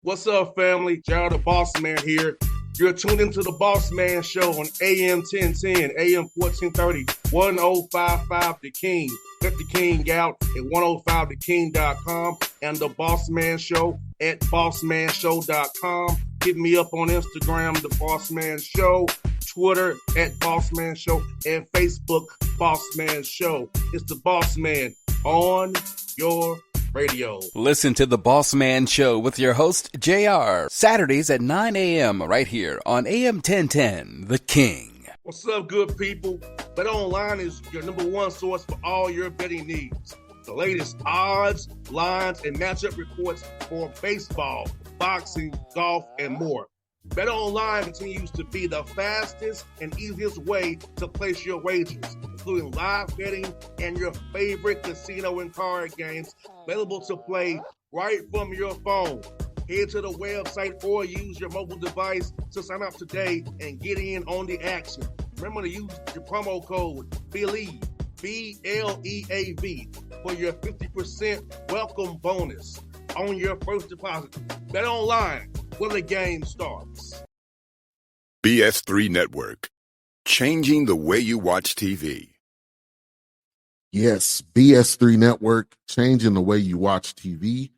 What's up, family? Gerald the Bossman here. You're tuned into the Bossman Show on AM 1010, AM 1430, 1055 The King. Let the King out at 105theking.com and the Bossman Show at bossmanshow.com. Hit me up on Instagram, The Bossman Show, Twitter at Bossman Show, and Facebook, Bossman Show. It's the Bossman on your radio. Listen to the Bossman Show with your host, JR, Saturdays at 9 a.m. right here on AM 1010, The King. What's up, good people? Bet Online is your number one source for all your betting needs. The latest odds, lines, and matchup reports for baseball, boxing, golf, and more. Bet Online continues to be the fastest and easiest way to place your wagers, including live betting and your favorite casino and card games available to play right from your phone. Head to the website or use your mobile device to sign up today and get in on the action. Remember to use your promo code BELIEVE, B-L-E-A-V, for your 50% welcome bonus on your first deposit. Bet Online, where the game starts. BS3 Network, changing the way you watch TV. Yes, BS3 Network, changing the way you watch TV,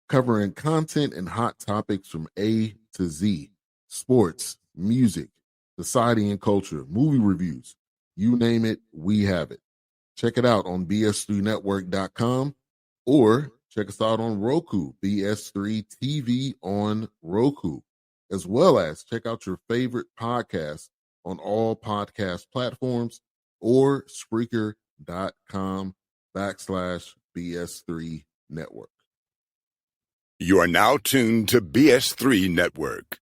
covering content and hot topics from A to Z, sports, music, society and culture, movie reviews, you name it, we have it. Check it out on bs3network.com or check us out on Roku, BS3 TV on Roku, as well as check out your favorite podcasts on all podcast platforms or Spreaker.com/BS3 Network. You are now tuned to BS3 Network.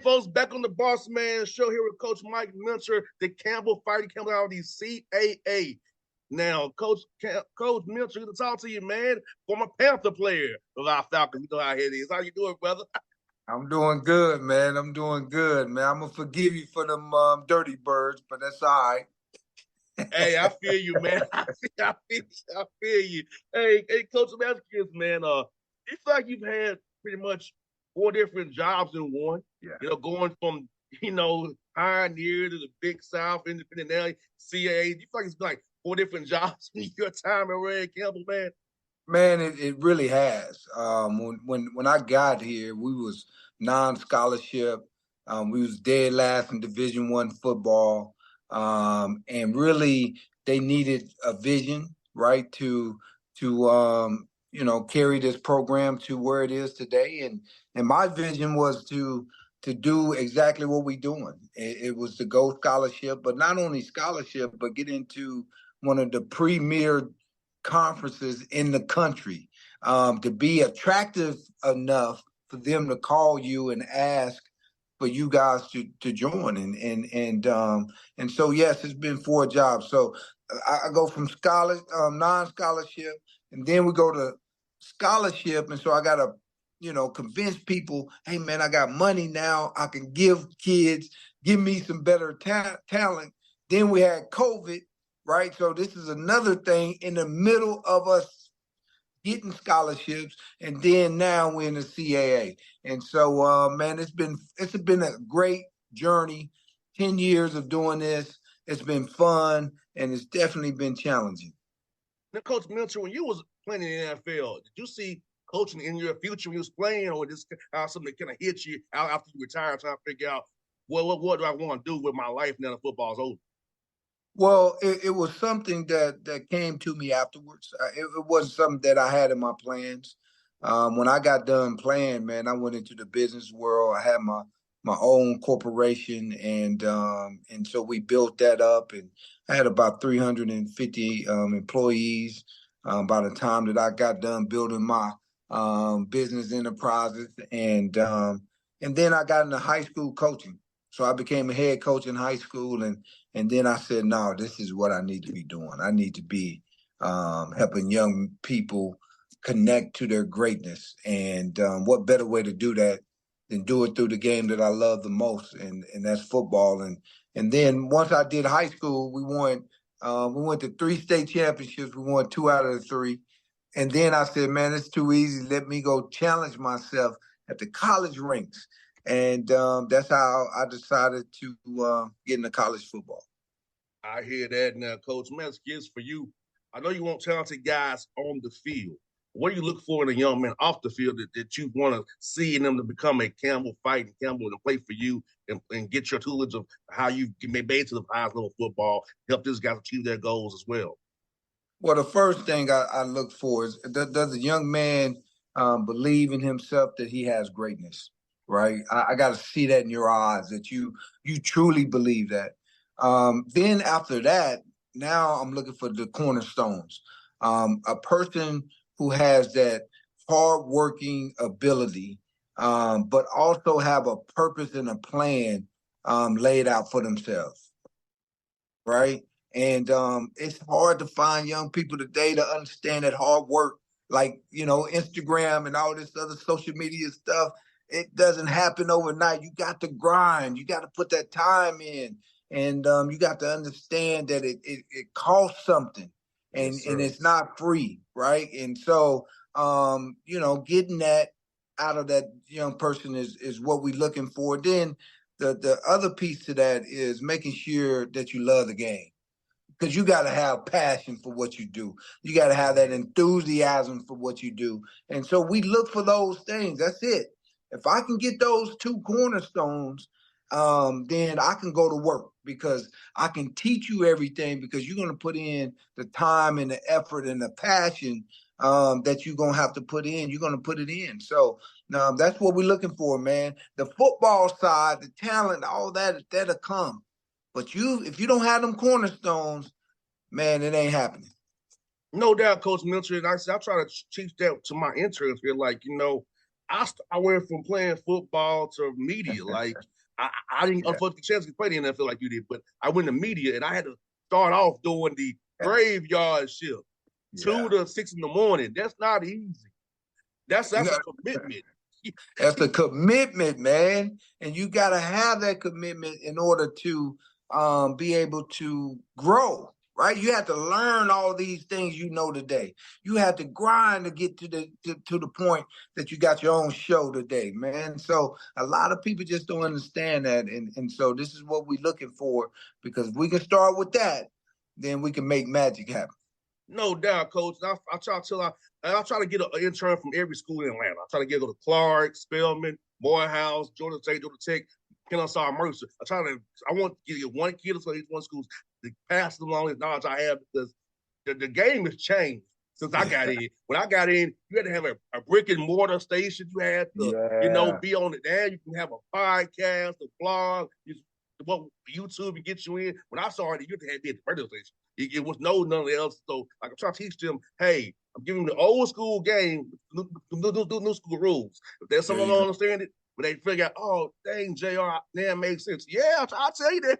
Folks, back on the Bossman Show here with Coach Mike Minter, the Campbell Fighting Campbell out of the CAA. Now, Coach Minter, good to talk to you, man. Former Panther player of our Falcons. You know how it is. How you doing, brother? I'm doing good, man. I'm doing good, man. I'm going to forgive you for them dirty birds, but that's all right. Hey, I feel you, man. I feel you. Hey, Coach, I'm asking you, man. It's like you've had pretty much 4 different jobs in one. Yeah. You know, going from, Pioneer to the Big South, Independent Alley, CAA. You feel like it's been like 4 different jobs in your time at Red Campbell, man? Man, it really has. When I got here, we was non-scholarship. We was dead last in Division I football. And really, they needed a vision, right, to carry this program to where it is today. And my vision was to do exactly what we're doing. It was to go scholarship, but not only scholarship, but get into one of the premier conferences in the country, to be attractive enough for them to call you and ask for you guys to join. And so, yes, it's been 4 jobs. So I go from non-scholarship, and then we go to scholarship. And so I got to, convince people, hey, man, I got money now. I can give kids, give me some better talent. Then we had COVID, right? So this is another thing in the middle of us getting scholarships. And then now we're in the CAA. And so, man, it's been a great journey, 10 years of doing this. It's been fun, and it's definitely been challenging. Now, Coach Minter, when you was playing in the NFL, did you see coaching in your future when you was playing, or just something that kind of hit you out after you retired, trying to figure out, what do I want to do with my life now that football's over? Well, it was something that came to me afterwards. It wasn't something that I had in my plans. When I got done playing, man, I went into the business world. I had my own corporation, and so we built that up, and I had about 350 employees by the time that I got done building my business enterprises, and then I got into high school coaching. So I became a head coach in high school, and then I said, no, this is what I need to be doing. I need to be helping young people connect to their greatness. And what better way to do that than do it through the game that I love the most, and that's football. And then once I did high school, we went to 3 state championships. We won 2 out of the 3. And then I said, man, it's too easy. Let me go challenge myself at the college ranks. And that's how I decided to get into college football. I hear that now, Coach. Man, it's for you. I know you want talented guys on the field. What do you look for in a young man off the field that you want to see in them to become a Campbell fighting Campbell to play for you and get your tutelage of how you made it to the highest level of football, help these guys achieve their goals as well? Well, the first thing I look for is, does a young man believe in himself that he has greatness, right? I got to see that in your eyes, that you truly believe that. Then after that, now I'm looking for the cornerstones. A person who has that hardworking ability, but also have a purpose and a plan laid out for themselves, right? And it's hard to find young people today to understand that hard work, like, Instagram and all this other social media stuff. It doesn't happen overnight. You got to grind. You got to put that time in, and you got to understand that it costs something, and Yes, and sir. it's not free, right? And so, getting that out of that young person is what we're looking for. Then the other piece to that is making sure that you love the game, because you got to have passion for what you do. You got to have that enthusiasm for what you do. And so we look for those things. That's it. If I can get those 2 cornerstones, then I can go to work, because I can teach you everything, because you're going to put in the time and the effort and the passion that you're going to have to put in. You're going to put it in. So that's what we're looking for, man. The football side, the talent, all that'll come. But if you don't have them cornerstones, man, it ain't happening. No doubt, Coach Milcher. And I try to teach that to my interns here. Like, I went from playing football to media. Like, I didn't Yeah, unfortunately chance to play the NFL like you did, but I went to media, and I had to start off doing the yeah, graveyard shift, yeah. 2 to 6 in the morning. That's not easy. That's No, a commitment. that's a commitment, man. And you got to have that commitment in order to be able to grow, right? You have to learn all these things today. You have to grind to get to the point that you got your own show today, man. So a lot of people just don't understand that. And so this is what we're looking for, because if we can start with that, then we can make magic happen. No doubt, Coach. I try to get an intern from every school in Atlanta. I try to go to Clark, Spelman, Morehouse, Georgia State, Georgia Tech, Kennesaw, Mercer. I want to get one kid to each one school to pass along this knowledge I have, because the game has changed since I got in. When I got in, you had to have a brick and mortar station. You had to, Yeah. be on it there. You can have a podcast, a blog, what YouTube and get you in. When I started, you had to have the radio station. It was none else. So like, I'm trying to teach them, hey, I'm giving them the old school game, new school rules. If there's There someone you don't go. understand it, but they figure out, oh, dang, JR, now it makes sense. Yeah, I'll tell you that.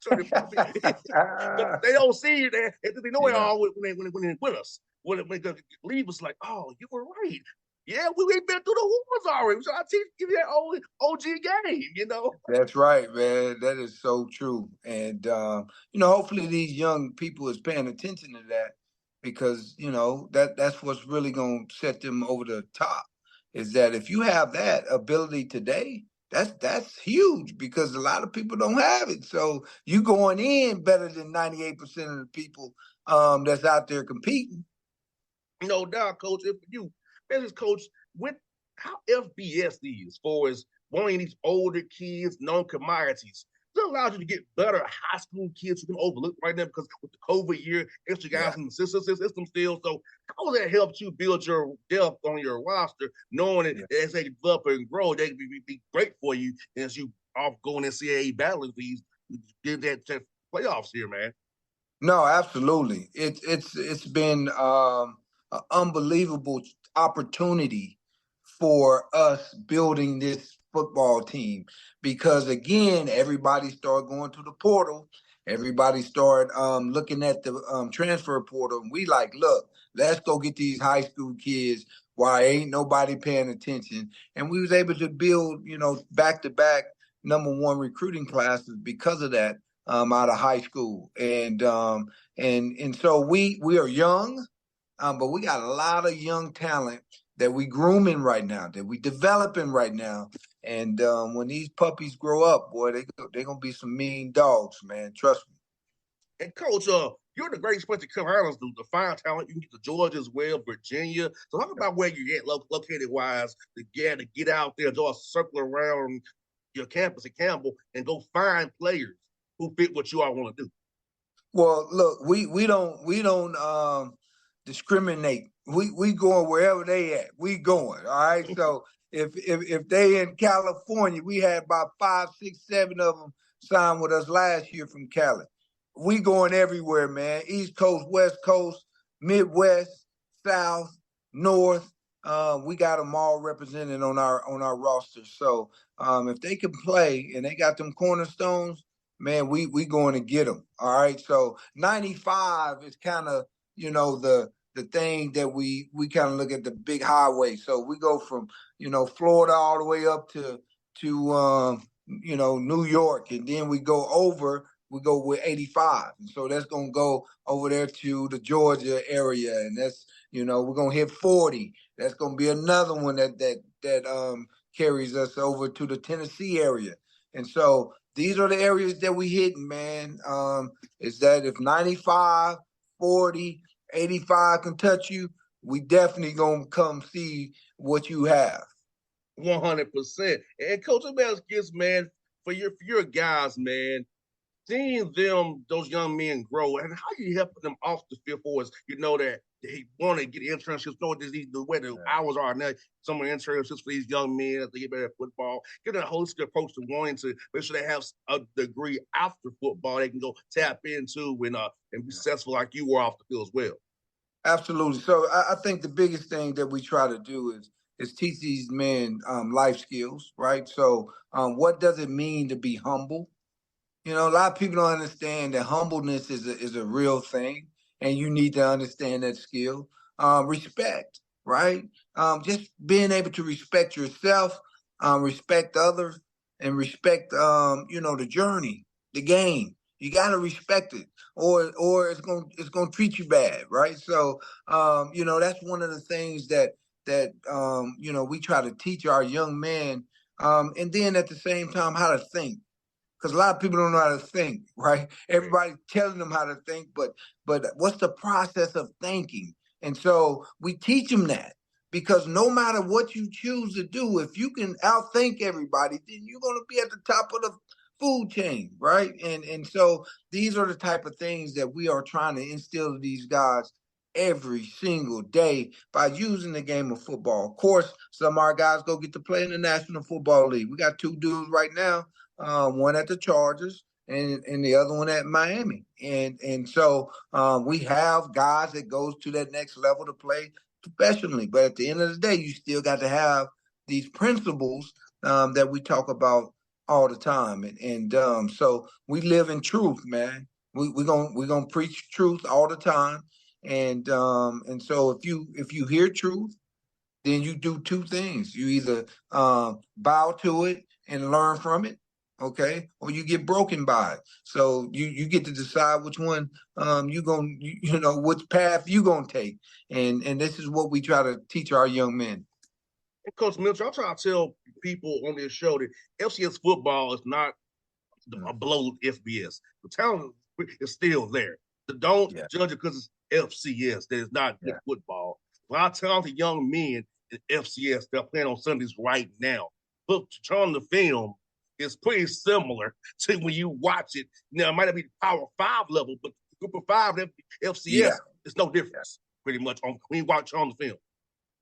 But they don't see it. They know it Yeah. all when they with us. When they leave us, like, oh, you were right. Yeah, we ain't been through the wars already. So I give you that old OG game. That's right, man. That is so true. And hopefully these young people is paying attention to that, because that's what's really going to set them over the top. Is that if you have that ability today, that's huge, because a lot of people don't have it. So you going in better than 98% of the people that's out there competing. No doubt, Coach. If you, business coach, with how FBS is, as far as wanting these older kids, known commodities, it allows you to get better high school kids who can overlook right now, because with the COVID year, extra Yeah. guys in the system still. So how that helps you build your depth on your roster, knowing that Yeah. as they develop and grow, they can be great for you as you off going NCAA battling fees. Give that to playoffs here, man. No, absolutely. It's been an unbelievable opportunity for us building this football team because again, everybody started going to the portal. Everybody started looking at the transfer portal, and we like, look, let's go get these high school kids while ain't nobody paying attention. And we was able to build, back to back #1 recruiting classes because of that out of high school, and so we are young, but we got a lot of young talent that we grooming right now, that we developing right now, and when these puppies grow up, boy, they're gonna be some mean dogs, man. Trust me. And coach, you're in the great place to come around to find talent. You can get to Georgia as well, Virginia. So talk about where you get located wise to get out there, just circle around your campus at Campbell and go find players who fit what you all want to do. Well, look, we don't discriminate. We going wherever they at. We going. All right. So if they in California, we had about 5, 6, 7 of them signed with us last year from Cali. We going everywhere, man. East Coast, West Coast, Midwest, South, North. We got them all represented on our roster. So if they can play and they got them cornerstones, man, we going to get them. All right. So 95 is kind of, the thing that we kind of look at the big highway. So we go from, Florida all the way up to New York. And then we go with 85. And so that's going to go over there to the Georgia area. And that's, we're going to hit 40. That's going to be another one that carries us over to the Tennessee area. And so these are the areas that we hitting, man. Is that if 95, 40, 85 can touch you, we definitely going to come see what you have. 100%. And Coach Gets, man, for your guys, man, seeing those young men grow, and how you helping them off the field for us, that they want to get internships, know the way the hours are now, some of the internships for these young men as they get better at football, get a holistic approach to wanting to make sure they have a degree after football they can go tap into and be successful like you were off the field as well. Absolutely. So I think the biggest thing that we try to do is teach these men life skills, right? So what does it mean to be humble? A lot of people don't understand that humbleness is a real thing, and you need to understand that skill. Respect, right? Just being able to respect yourself, respect others, and respect, the journey, the game. You got to respect it, or it's gonna treat you bad, right? So, that's one of the things that we try to teach our young men, and then at the same time how to think. Because a lot of people don't know how to think, right? Everybody's telling them how to think, but what's the process of thinking? And so we teach them that, because no matter what you choose to do, if you can outthink everybody, then you're going to be at the top of the food chain, right? And so these are the type of things that we are trying to instill in these guys every single day by using the game of football. Of course, some of our guys go get to play in the National Football League. We got 2 dudes right now. One at the Chargers and the other one at Miami. And so we have guys that goes to that next level to play professionally. But at the end of the day, you still got to have these principles that we talk about all the time. And so we live in truth, man. We're gonna preach truth all the time. And so if you hear truth, then you do 2 things. You either bow to it and learn from it, okay, or you get broken by it. So you get to decide which one which path you gonna take. And this is what we try to teach our young men. And Coach Mitchell, I'm trying to tell people on this show that FCS football is not below FBS. The talent is still there. Don't judge it because it's FCS. That is not good football. A lot of talented young men in FCS that are playing on Sundays right now. But on the film, is pretty similar to when you watch it. Now, it might not be Power 5 level, but Group of 5 FCS, it's no difference pretty much when you watch on the film.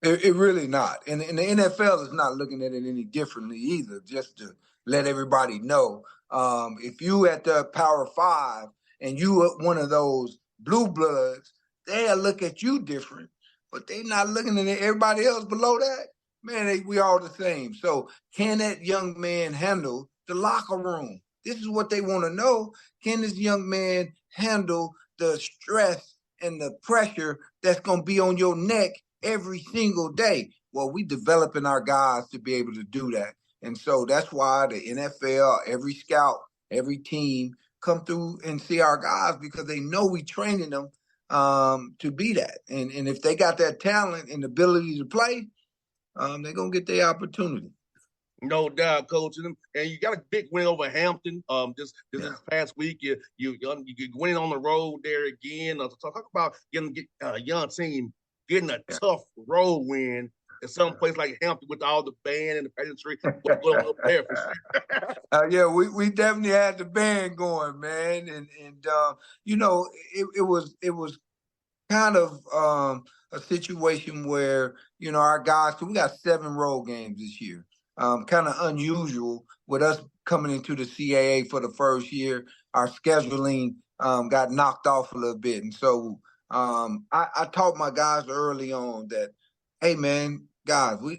It really not. And the NFL is not looking at it any differently either. Just let everybody know. If you at the Power 5 and you are one of those blue bloods, they'll look at you different, but they not looking at everybody else below that. Man, we all the same. So can that young man handle the locker room? This is what they want to know. Can this young man handle the stress and the pressure that's going to be on your neck every single day? Well, we developing our guys to be able to do that. And so that's why the NFL, every scout, every team come through and see our guys, because they know we training them to be that. And if they got that talent and ability to play, they're going to get their opportunity. No doubt, coach. And you got a big win over Hampton. This past week, you winning on the road there again. So talk about getting a young team getting a tough road win in some place like Hampton with all the band and the pageantry. What's going on up there for sure? Yeah, we definitely had the band going, man, and you know, it was kind of a situation where, you know, our guys, so we got 7 road games this year. Kind of unusual with us coming into the CAA for the first year. Our scheduling got knocked off a little bit. And so I taught my guys early on that, hey, man, guys, we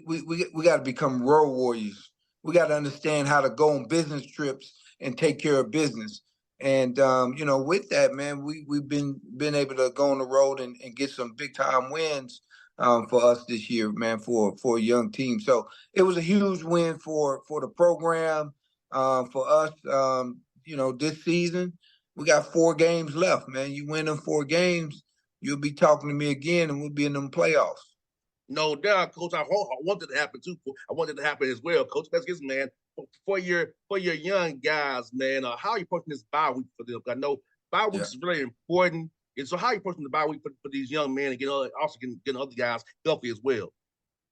got to become road warriors. We got to understand how to go on business trips and take care of business. And you know, with that, man, we've been able to go on the road and get some big time wins for us this year, man, for a young team. So it was a huge win for the program, for us. You know, this season we got 4 games left, man. You win them 4 games, you'll be talking to me again, and we'll be in them playoffs. No doubt, coach. I want it to happen too. I want it to happen as well, coach. Let's get this, man. For your young guys, man, how are you approaching this bye week for them? I know bye week is really important. And so how are you approaching the bye week for these young men and getting other guys healthy as well?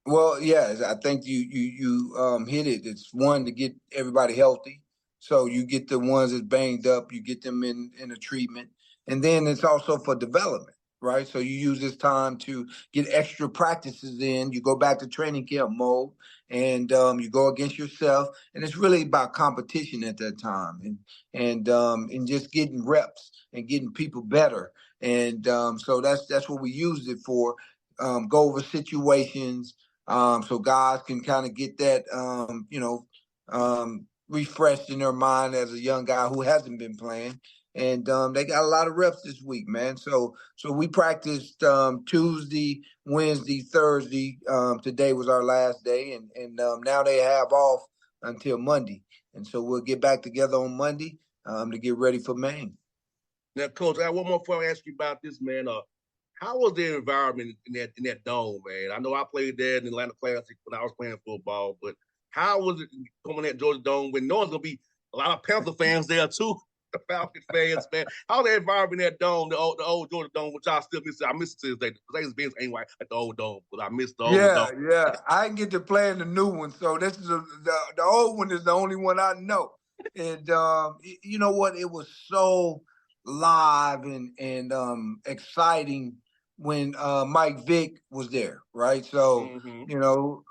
Well, yeah, I think you hit it. It's one, to get everybody healthy. So you get the ones that's banged up, you get them in a treatment. And then it's also for development, right? So you use this time to get extra practices in. You go back to training camp mode, and you go against yourself. And it's really about competition at that time, and just getting reps and getting people better. And so that's what we used it for. Go over situations, so guys can kind of get that, refreshed in their mind as a young guy who hasn't been playing. And they got a lot of reps this week, man. So we practiced Tuesday, Wednesday, Thursday. Today was our last day, and now they have off until Monday. And so we'll get back together on Monday to get ready for Maine. Now, coach, I have one more before I ask you about this, man. How was the environment in that dome, man? I know I played there in the Atlanta Classic when I was playing football, but how was it coming at Georgia Dome when knowing there's gonna be a lot of Panther fans there too, the Falcon fans, man? How the environment in that dome, the old Georgia Dome, which I still miss. I miss it to this day. Mercedes-Benz ain't like at the old dome, but I miss the old dome. Yeah. I didn't get to play in the new one, so this is the old one is the only one I know. And you know what? It was so live and exciting when Mike Vick was there, right? So you know,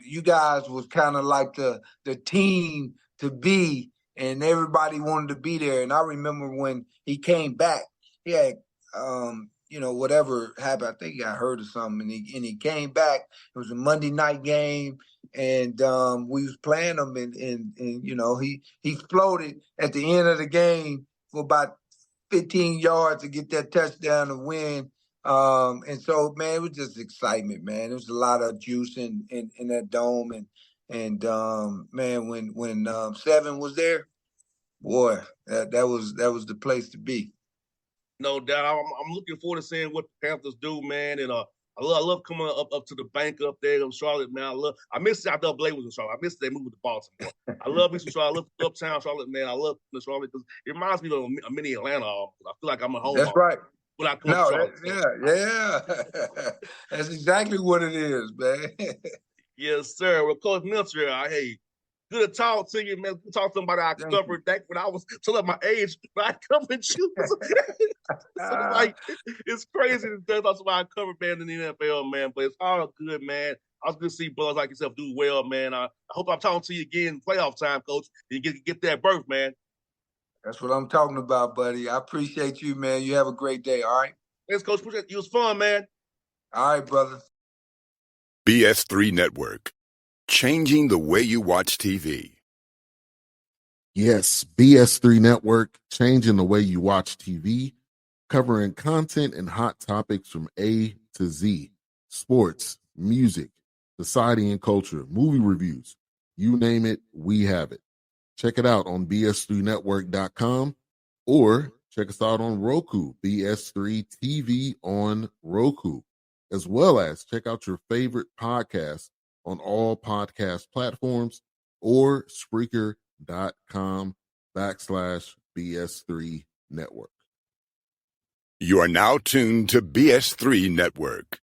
you guys was kind of like the team to be, and everybody wanted to be there. And I remember when he came back, he had you know, whatever happened, I think he got hurt or something, and he came back. It was a Monday night game, and we was playing him, and you know, he floated at the end of the game for about 15 yards to get that touchdown to win. And so, man, it was just excitement, man. There was a lot of juice in that dome, and man, when Seven was there, boy, that was the place to be. No doubt. I'm looking forward to seeing what the Panthers do, man. And I love coming up to the bank up there in Charlotte, man. I miss I Blake was in Charlotte. I miss they moved to Baltimore. I love me some Charlotte. I love uptown Charlotte, man. I love Charlotte because it reminds me of a mini Atlanta. I feel like I'm at home. That's right. When I come to Charlotte. Yeah. That's exactly what it is, man. Yes, sir. Well, Coach Milcher, hey, good to talk to you, man. Good to talk to somebody I covered back when I was still at my age, but I covered you. So it's crazy to talk to somebody I covered, man, in the NFL, man. But it's all good, man. I was good to see brothers like yourself do well, man. I hope I'm talking to you again playoff time, Coach. And you get that berth, man. That's what I'm talking about, buddy. I appreciate you, man. You have a great day, all right? Thanks, Coach. Appreciate it. It was fun, man. All right, brother. BS3 Network. Changing the way you watch TV. Yes, BS3 Network, changing the way you watch TV, covering content and hot topics from A to Z. Sports, music, society and culture, movie reviews. You name it, we have it. Check it out on bs3network.com or check us out on Roku, BS3 TV on Roku, as well as check out your favorite podcasts on all podcast platforms or Spreaker.com/BS3 Network. You are now tuned to BS3 Network.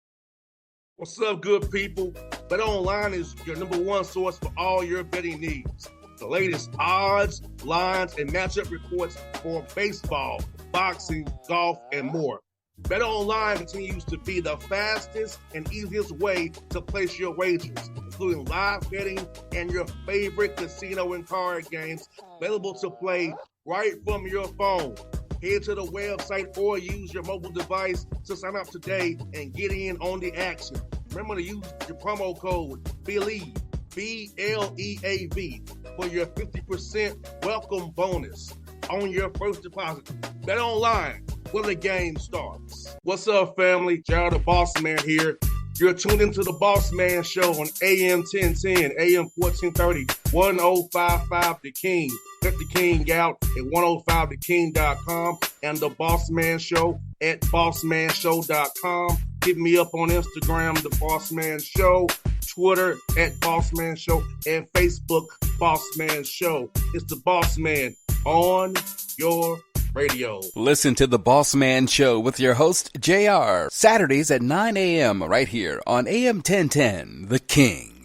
What's up, good people? Bet Online is your number one source for all your betting needs. The latest odds, lines, and matchup reports for baseball, boxing, golf, and more. Bet Online continues to be the fastest and easiest way to place your wagers, including live betting and your favorite casino and card games available to play right from your phone. Head to the website or use your mobile device to sign up today and get in on the action. Remember to use your promo code BELIEVE, BLEAV, for your 50% welcome bonus on your first deposit. Bet Online, where the game starts. What's up, family? Jared the Bossman here. You're tuned into the Bossman Show on AM 1010, AM 1430, 1055 The King. Check The King out at 105theking.com and the Bossman Show at bossmanshow.com. Hit me up on Instagram, The Bossman Show, Twitter at Bossman Show, and Facebook, Bossman Show. It's the Bossman on your radio. Listen to the Bossman Show with your host, JR, Saturdays at 9 a.m. right here on AM 1010, The King.